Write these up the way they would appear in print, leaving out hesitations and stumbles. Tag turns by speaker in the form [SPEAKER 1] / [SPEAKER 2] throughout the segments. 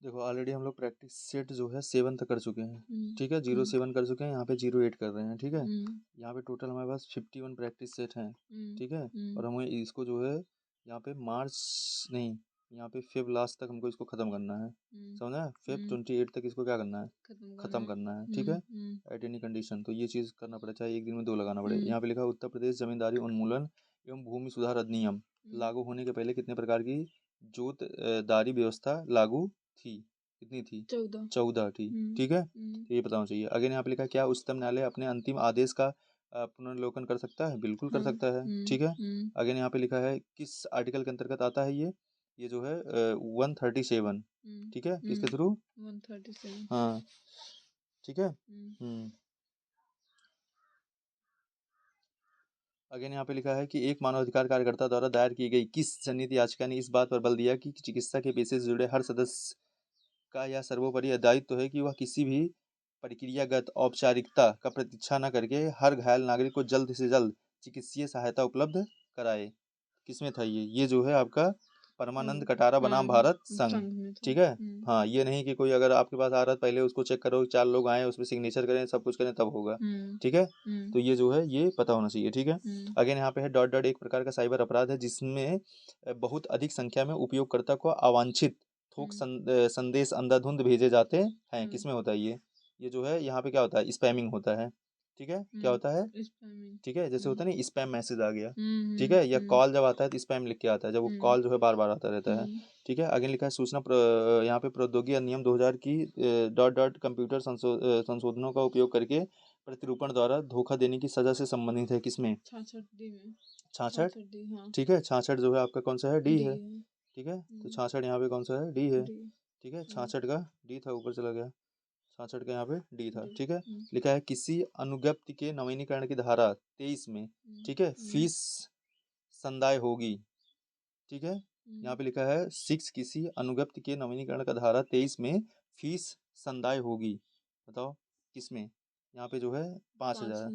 [SPEAKER 1] देखो ऑलरेडी हम लोग प्रैक्टिस सेट जो है 7 तक कर चुके हैं, ठीक है। 07 कर चुके हैं, यहाँ पे 08 कर रहे हैं, ठीक है। यहाँ पे टोटल हमारे पास 51 प्रैक्टिस सेट हैं, ठीक है। और हमें इसको जो है यहाँ पे मार्च नहीं, यहाँ पे फेब लास्ट तक हमको इसको ख़त्म करना है, समझा। फेब 28 तक इसको क्या करना है, ख़त्म करना है, ठीक है। एट एनी कंडीशन, तो ये चीज़ करना पड़े, चाहे एक दिन में 2 लगाना पड़े। यहाँ पे लिखा है उत्तर प्रदेश जमींदारी उन्मूलन एवं भूमि सुधार अधिनियम लागू होने के पहले कितने प्रकार की जोतदारी व्यवस्था लागू थी, कितनी थी, 14 थी, ठीक है। तो ये बताना चाहिए। अगेन यहाँ पे लिखा है क्या उच्चतम न्यायालय अपने अंतिम आदेश का पुनर्विलोकन कर सकता है, बिल्कुल कर सकता है, ठीक है। अगेन यहाँ पे लिखा है किस आर्टिकल के अंतर्गत आता है ये जो है 137, ठीक है, किसके थ्रू
[SPEAKER 2] 137,
[SPEAKER 1] हाँ, ठीक है। अगेन यहाँ पे लिखा है कि एक मानवाधिकार कार्यकर्ता द्वारा दायर की गई किस जनहित याचिका ने इस बात पर बल दिया कि चिकित्सा के पेशे से जुड़े हर सदस्य का यह सर्वोपरि दायित्व है कि वह किसी भी प्रक्रियागत औपचारिकता का प्रतीक्षा न करके हर घायल नागरिक को जल्द से जल्द चिकित्सीय सहायता उपलब्ध कराए। किसमें था ये जो है आपका परमानंद कटारा बनाम भारत संघ, ठीक है। हाँ, ये नहीं कि कोई अगर आपके पास आ रहा है पहले उसको चेक करो, 4 लोग आए उसमें सिग्नेचर करें सब कुछ करें तब होगा, ठीक है। तो ये जो है ये पता होना चाहिए, ठीक है। अगेन यहाँ पे है डॉट डॉट एक प्रकार का साइबर अपराध है जिसमें बहुत अधिक संख्या में उपयोगकर्ता को अवांछित थोक संदेश अंधाधुंध भेजे जाते हैं। किसमें होता है ये जो है यहाँ पे क्या होता है, स्पैमिंग होता है, ठीक है। क्या होता है, ठीक है, जैसे होता है ना स्पैम मैसेज आ गया, ठीक है, या कॉल जब आता है तो स्पैम लिख के आता है, जब वो कॉल जो है बार बार आता रहता है, ठीक है। आगे लिखा है सूचना यहाँ पे प्रौद्योगिकी अधिनियम 2000 की डॉट डॉट कंप्यूटर संशोधनों का उपयोग करके प्रतिरूपण द्वारा धोखा देने की सजा से संबंधित है, किसमें 66, ठीक है। 66 जो है आपका कौन सा है, डी है, ठीक है। तो 66 यहाँ पे कौन सा है, डी है, ठीक है। 66 का डी था, ऊपर चला गया, 66 का यहाँ पे डी था, ठीक है। लिखा है किसी अनुज्ञप्ति के नवीनीकरण की धारा 23 में, ठीक है, फीस संदाय होगी, ठीक है। यहाँ पे लिखा है 6 किसी अनुज्ञप्ति के नवीनीकरण का धारा 23 में फीस संदाय होगी, बताओ किसमें, यहाँ पे जो है 5,000,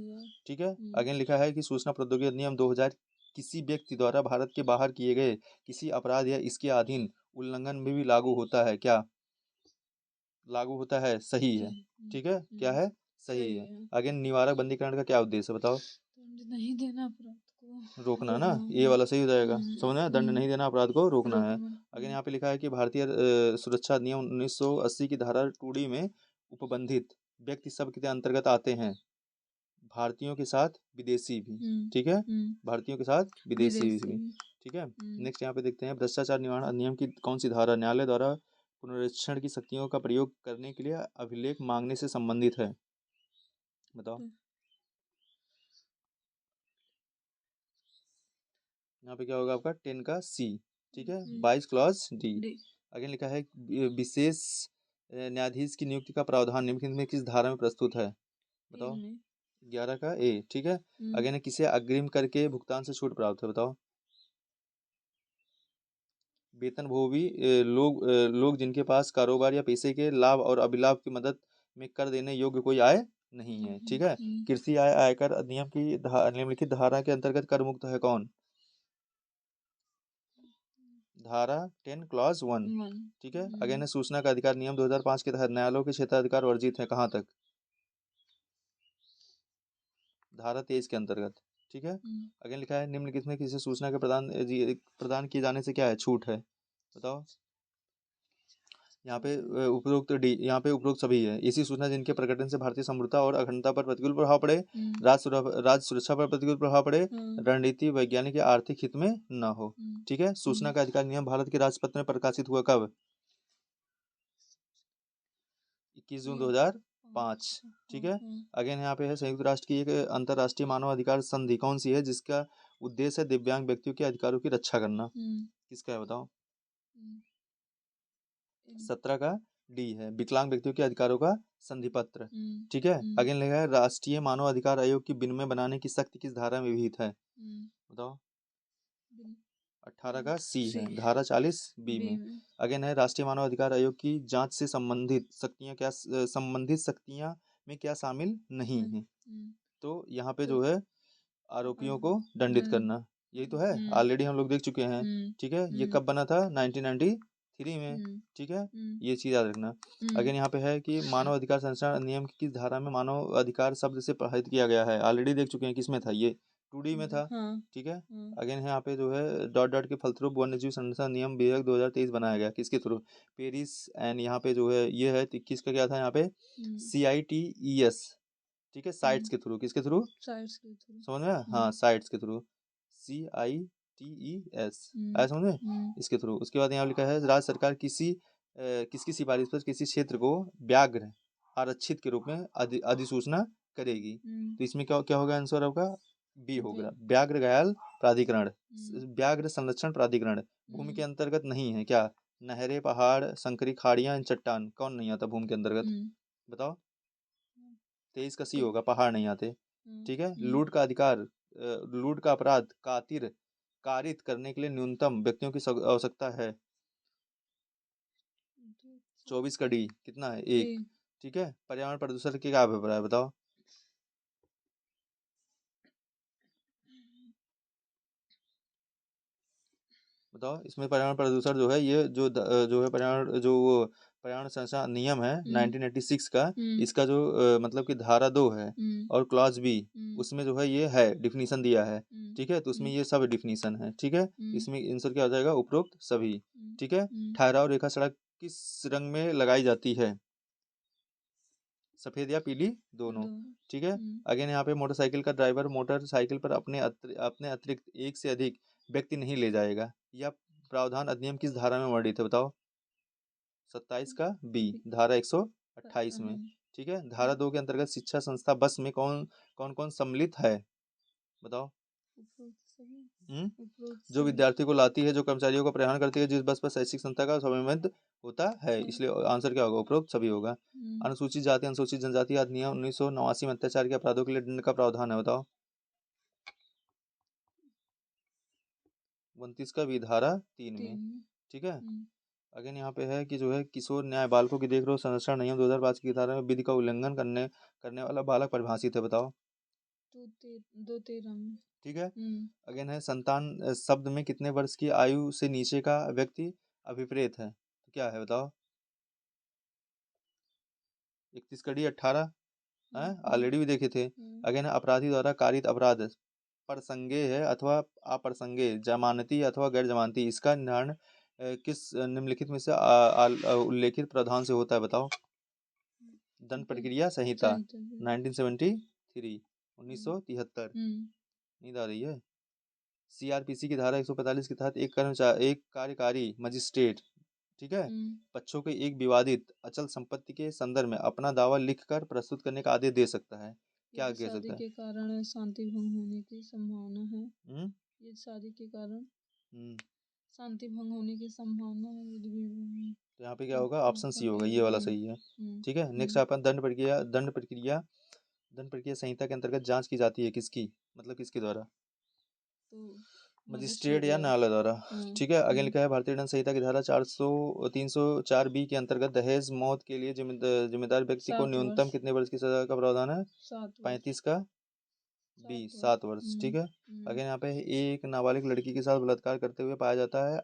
[SPEAKER 1] ठीक है। अगेन लिखा है कि सूचना प्रौद्योगिकी अधिनियम 2000 किसी व्यक्ति द्वारा भारत के बाहर किए गए किसी अपराध या इसके अधीन उल्लंघन में भी लागू होता है, क्या लागू होता है, सही है, ठीक है, क्या है, सही है। अगेन निवारक बंदीकरण का क्या उद्देश्य है, बताओ,
[SPEAKER 2] नहीं देना अपराध को
[SPEAKER 1] रोकना ना, ये वाला सही हो जाएगा, समझना, दंड नहीं देना, अपराध को रोकना है। अगेन यहाँ पे लिखा है कि भारतीय सुरक्षा अधिनियम 1980 की धारा 2D में उपबंधित व्यक्ति सब के अंतर्गत आते हैं, भारतीयों के साथ विदेशी भी, ठीक है, भारतीयों के साथ विदेशी भी, ठीक है। नेक्स्ट यहाँ पे देखते हैं भ्रष्टाचार निवारण अधिनियम की कौन सी धारा न्यायालय द्वारा पुनरीक्षण की शक्तियों का प्रयोग करने के लिए अभिलेख मांगने से संबंधित है, बताओ। यहाँ पे क्या होगा आपका 10 का सी, ठीक है। 22 क्लॉज डी। अगेन लिखा है विशेष न्यायाधीश की नियुक्ति का प्रावधान निम्नलिखित में किस धारा में प्रस्तुत है, बताओ। 11 का ए, ठीक है। अगेन किसे अग्रिम करके भुगतान से छूट प्राप्त है, बताओ। वेतनभोगी लोग जिनके पास कारोबार या पैसे के लाभ और अभिलाभ की मदद में कर देने योग्य कोई आय नहीं है, ठीक है। कृषि आय आयकर अधिनियम की निम्नलिखित धारा के अंतर्गत कर मुक्त है कौन, धारा 10 क्लॉज 1, ठीक है। अगेन है सूचना का अधिकार नियम 2005 के तहत न्यायालयों के क्षेत्राधिकार वर्जित है कहाँ तक, धारा 23 के अंतर्गत, ठीक है। अगेन लिखा है निम्नलिखित में किसी सूचना के प्रदान किए जाने से क्या है, छूट है, बताओ। यहाँ पे उपरोक्त डी, यहाँ पे उपरोक्त सभी है, ऐसी सूचना जिनके प्रकटन से भारतीय समृद्धता और अखंडता पर प्रतिकूल प्रभाव पड़े, राज्य सुरक्षा पर प्रतिकूल प्रभाव पड़े, रणनीति वैज्ञानिक या आर्थिक हित में न हो, ठीक है। सूचना का अधिकार नियम भारत के राजपत्र में प्रकाशित हुआ कब, 21 जून 2005, ठीक है। अगेन यहाँ पे है संयुक्त राष्ट्र की एक अंतर्राष्ट्रीय मानव अधिकार संधि कौन सी है जिसका उद्देश्य है दिव्यांग व्यक्तियों के अधिकारों की रक्षा करना, किसका है, बताओ। 17 का डी है, विकलांग व्यक्तियों के अधिकारों का संधि पत्र, ठीक है। अगेन लिखा है राष्ट्रीय मानव अधिकार आयोग की विनिमय बनाने की शक्ति किस धारा में विहित है, बताओ। 18 का सी है, धारा 40 बी में। अगेन है राष्ट्रीय मानव अधिकार आयोग की जांच से संबंधित शक्तियां में क्या शामिल नहीं है, तो यहाँ पे जो है आरोपियों को दंडित करना, यही तो है, ऑलरेडी हम लोग देख चुके हैं, ठीक है। ये कब बना था, 1993 3 में,
[SPEAKER 2] हम्म,
[SPEAKER 1] ठीक है,
[SPEAKER 2] हम्म,
[SPEAKER 1] ये चीज़ याद रखना। अगेन यहाँ पे है कि मानव अधिकार संरक्षण अधिनियम की किस धारा में मानव अधिकार शब्द से प्रभावित किया गया है, ऑलरेडी देख चुके हैं, किस में था ये, 2D में था,
[SPEAKER 2] हाँ,
[SPEAKER 1] ठीक है।
[SPEAKER 2] हाँ,
[SPEAKER 1] अगेन यहाँ पे जो है डॉट डॉट के फलस्वरूप वन्यजीव संरक्षण नियम विधेयक 2023 बनाया गया, किसके थ्रू, पेरिस एंड यहाँ पे जो है ये है, 21 का क्या था यहाँ पे,
[SPEAKER 2] हम्म,
[SPEAKER 1] CITES, ठीक है, साइट्स के थ्रू, किसके थ्रू,
[SPEAKER 2] साइड्स के थ्रू,
[SPEAKER 1] समझ में, हाँ साइट्स के थ्रू, CITES, आया समझ में, इसके थ्रू। उसके बाद यहाँ लिखा है राज्य सरकार किसकी सिफारिश पर किसी क्षेत्र को व्याघ्र आरक्षित के रूप में अधिसूचना करेगी, तो इसमें क्या क्या होगा आंसर आपका, बी होगा, व्याघ्र घायल प्राधिकरण, व्याघ्र संरक्षण प्राधिकरण। भूमि के अंतर्गत नहीं है क्या, नहरें, पहाड़, संकरी खाड़ियां, चट्टान, कौन नहीं आता भूमि के अंतर्गत, बताओ, 23 का सी होगा, पहाड़ नहीं आते, ठीक है। लूट का अधिकार, लूट का अपराध कारित करने के लिए न्यूनतम व्यक्तियों की आवश्यकता है, 24 का डी कितना है, 1, ठीक है। पर्यावरण प्रदूषण के क्या अभिप्राय है, बताओ, बताओ, इसमें पर्यावरण प्रदूषण जो है ये जो है पर्यावरण जो वो पर्यावरण संरक्षण नियम है 1986 का, इसका जो मतलब कि धारा 2 है और क्लॉज बी, उसमें जो है ये है डिफिनीशन दिया है, ठीक है, तो उसमें ये सब डिफिनीशन है, ठीक है। इसमें आंसर क्या हो जाएगा, उपरोक्त सभी, ठीक है। ठहराव रेखा सड़क किस रंग में लगाई जाती है, सफेद या पीली, दोनों, ठीक है। अगेन यहाँ पे मोटरसाइकिल का ड्राइवर मोटरसाइकिल पर अपने अतिरिक्त एक से अधिक व्यक्ति नहीं ले जाएगा, यह प्रावधान अधिनियम किस धारा में वर्णित है, बताओ, 27 का बी, धारा 128 में, ठीक है। धारा 2 के अंतर्गत शिक्षा संस्था बस में कौन कौन कौन सम्मिलित है, बताओ, जो विद्यार्थी को लाती है, जो कर्मचारियों को परिवहन करती है, जिस बस पर शैक्षिक संस्था का स्वामित्व होता है, इसलिए आंसर क्या होगा, उपरोक्त सभी होगा। अनुसूचित जाति अनुसूचित जनजाति अधिनियम 1989 में अत्याचार के अपराधों के लिए दंड का प्रावधान है, बताओ, 29 का भी, धारा 3 में, ठीक है। अगेन यहाँ पे है कि जो है किशोर न्याय बालकों की देखरेख संरक्षण नियम 2005 की धारा में विधि का उल्लंघन करने वाला बालक परिभाषित है, बताओ,
[SPEAKER 2] 213 में,
[SPEAKER 1] ठीक है। अगेन है संतान शब्द में कितने वर्ष की आयु से नीचे का व्यक्ति अभिप्रेत है, तो क्या है, बताओ, 31 कड़ी 18 है, ऑलरेडी भी देखे थे। अगेन अपराधी द्वारा कारित अपराध प्रसंगे है अथवा अप्रसंगे, जमानती अथवा गैर जमानती, इसका निर्धारण किस निम्नलिखित में से उल्लेखित प्रावधान से होता है, बताओ, दंड प्रक्रिया संहिता 1973, 1973, नींद आ रही है, CRPC की धारा 145 के तहत एक कार्यकारी मजिस्ट्रेट, ठीक है, पक्षों के एक विवादित अचल संपत्ति के संदर्भ में अपना दावा लिखकर प्रस्तुत करने का आदेश दे सकता है, क्या कह सकता है,
[SPEAKER 2] के कारण शांति भंग होने की संभावना है, ये शादी के कारण शांति भंग होने की संभावना है,
[SPEAKER 1] तो यहाँ पे क्या होगा, ऑप्शन सी होगा, ये वाला सही है, ठीक है। नेक्स्ट अपन दंड प्रक्रिया संहिता के अंतर्गत जांच की जाती है, किसकी, मतलब किसके द्वारा, मजिस्ट्रेट या न्यायालय द्वारा, ठीक है। आगे लिखा है भारतीय दंड संहिता की धारा 304B के अंतर्गत दहेज मौत के लिए जिम्मेदार व्यक्ति को न्यूनतम कितने वर्ष की सजा का प्रावधान है, 35 का बी, 7 वर्ष, ठीक है। अगर यहाँ पे एक नाबालिग लड़की के साथ बलात्कार करते हुए पाया जाता है,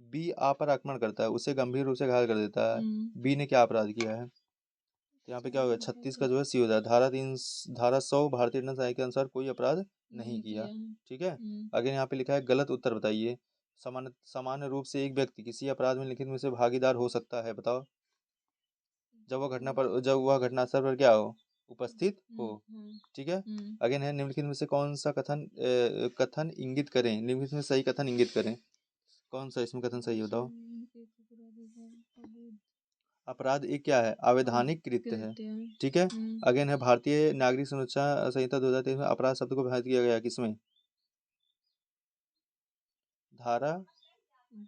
[SPEAKER 1] बी पर आक्रमण करता है, उसे गंभीर रूप से घायल कर देता है, बी ने क्या अपराध किया है, तो यहाँ पे क्या होगा, 36 का जो है सी हो जाए, धारा 100 भारतीय दंड संहिता के अनुसार कोई अपराध नहीं किया, ठीक है। अगर यहाँ पे लिखा है गलत उत्तर बताइए, सामान्य रूप से एक व्यक्ति किसी अपराध में लिखित में से भागीदार हो सकता है, बताओ, जब वह घटनास्थल पर क्या हो, उपस्थित हो, ठीक है। अगेन है निम्नलिखित में से कौन सा कथन इंगित करें, निम्नलिखित में सही कथन इंगित करें, कौन सा इसमें कथन सही बताओ, अपराध एक क्या है, अवैधानिक कृत्य है, ठीक है। अगेन है भारतीय नागरिक सुरक्षा संहिता 2023 में अपराध शब्द को व्यवहार किया गया किसमें, धारा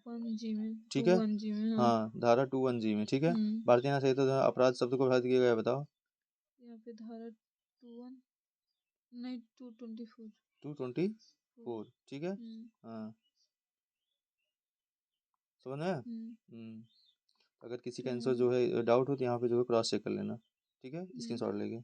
[SPEAKER 2] 1G में,
[SPEAKER 1] ठीक है,
[SPEAKER 2] 2 में,
[SPEAKER 1] हाँ धारा 2(1)(g) में, ठीक है। भारतीय न्याय संहिता द्वारा अपराध शब्द को व्यवहार किया गया, बताओ,
[SPEAKER 2] यहाँ पे धारा 21 नहीं 224,
[SPEAKER 1] 224, ठीक है, हाँ समझ में। अगर किसी का आंसर जो है डाउट हो तो यहाँ पे जो है क्रॉस चेक कर लेना, ठीक है, स्क्रीनशॉट लेके।